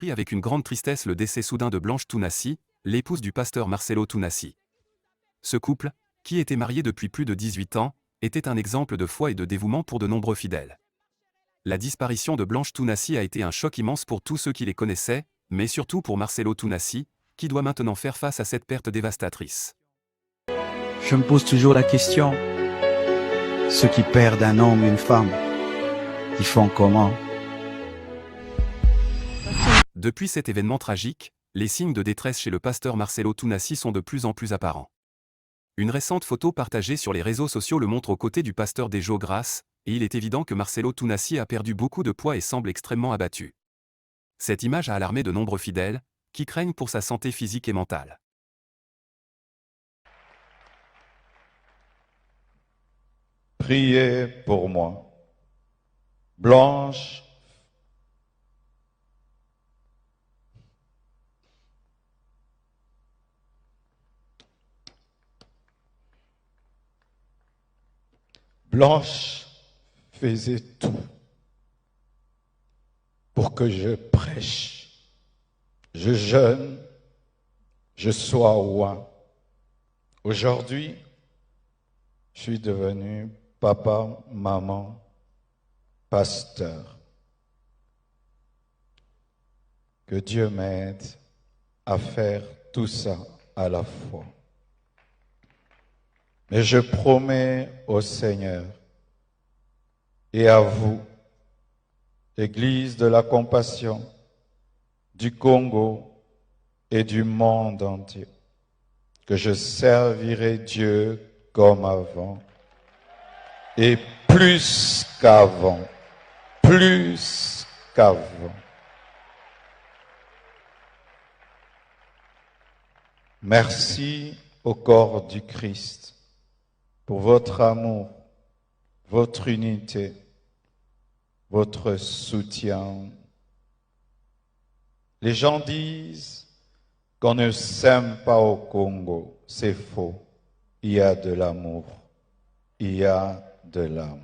appris avec une grande tristesse le décès soudain de Blanche Tounassi, l'épouse du pasteur Marcelo Tounassi. Ce couple, qui était marié depuis plus de 18 ans, était un exemple de foi et de dévouement pour de nombreux fidèles. La disparition de Blanche Tounassi a été un choc immense pour tous ceux qui les connaissaient, mais surtout pour Marcelo Tounassi, qui doit maintenant faire face à cette perte dévastatrice. Je me pose toujours la question, ceux qui perdent un homme, une femme, ils font comment? Depuis cet événement tragique, les signes de détresse chez le pasteur Marcelo Tounassi sont de plus en plus apparents. Une récente photo partagée sur les réseaux sociaux le montre aux côtés du pasteur Dejo Grace, et il est évident que Marcelo Tounassi a perdu beaucoup de poids et semble extrêmement abattu. Cette image a alarmé de nombreux fidèles, qui craignent pour sa santé physique et mentale. Priez pour moi. Blanche, Blanche faisait tout pour que je prêche, je jeûne, je sois roi. Aujourd'hui, je suis devenu papa, maman, pasteur. Que Dieu m'aide à faire tout ça à la fois. Mais je promets au Seigneur et à vous, Église de la Compassion du Congo et du monde entier, que je servirai Dieu comme avant et plus qu'avant, plus qu'avant. Merci au corps du Christ pour votre amour, votre unité, votre soutien. Les gens disent qu'on ne s'aime pas au Congo. C'est faux. Il y a de l'amour. Il y a de l'amour.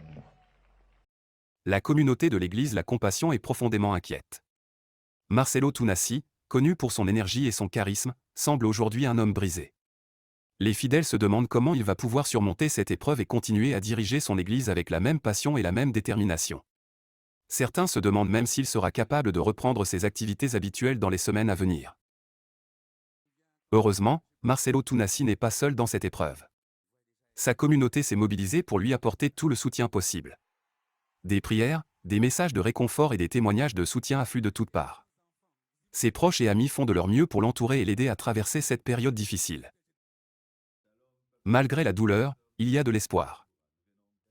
La communauté de l'Église La Compassion est profondément inquiète. Marcelo Tounassi, connu pour son énergie et son charisme, semble aujourd'hui un homme brisé. Les fidèles se demandent comment il va pouvoir surmonter cette épreuve et continuer à diriger son Église avec la même passion et la même détermination. Certains se demandent même s'il sera capable de reprendre ses activités habituelles dans les semaines à venir. Heureusement, Marcelo Tounassi n'est pas seul dans cette épreuve. Sa communauté s'est mobilisée pour lui apporter tout le soutien possible. Des prières, des messages de réconfort et des témoignages de soutien affluent de toutes parts. Ses proches et amis font de leur mieux pour l'entourer et l'aider à traverser cette période difficile. Malgré la douleur, il y a de l'espoir.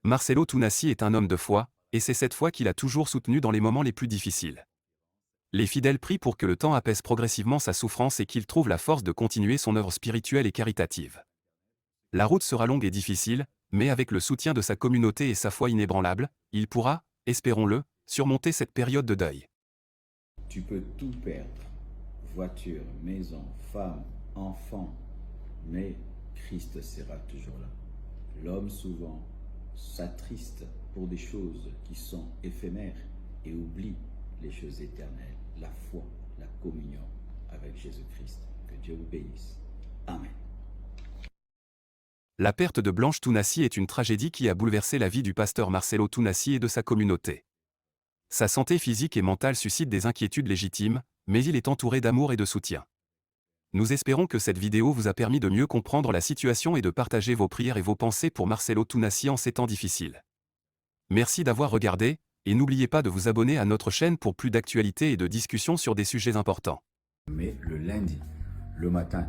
Marcelo Tounassi est un homme de foi, et c'est cette foi qu'il a toujours soutenu dans les moments les plus difficiles. Les fidèles prient pour que le temps apaise progressivement sa souffrance et qu'il trouve la force de continuer son œuvre spirituelle et caritative. La route sera longue et difficile, mais avec le soutien de sa communauté et sa foi inébranlable, il pourra, espérons-le, surmonter cette période de deuil. Tu peux tout perdre, voiture, maison, femme, enfant, mais Christ sera toujours là. L'homme souvent s'attriste pour des choses qui sont éphémères et oublie les choses éternelles, la foi, la communion avec Jésus-Christ. Que Dieu vous bénisse. Amen. La perte de Blanche Tounassi est une tragédie qui a bouleversé la vie du pasteur Marcelo Tounassi et de sa communauté. Sa santé physique et mentale suscite des inquiétudes légitimes, mais il est entouré d'amour et de soutien. Nous espérons que cette vidéo vous a permis de mieux comprendre la situation et de partager vos prières et vos pensées pour Marcelo Tounassi en ces temps difficiles. Merci d'avoir regardé, et n'oubliez pas de vous abonner à notre chaîne pour plus d'actualités et de discussions sur des sujets importants. Mais le lundi, le matin,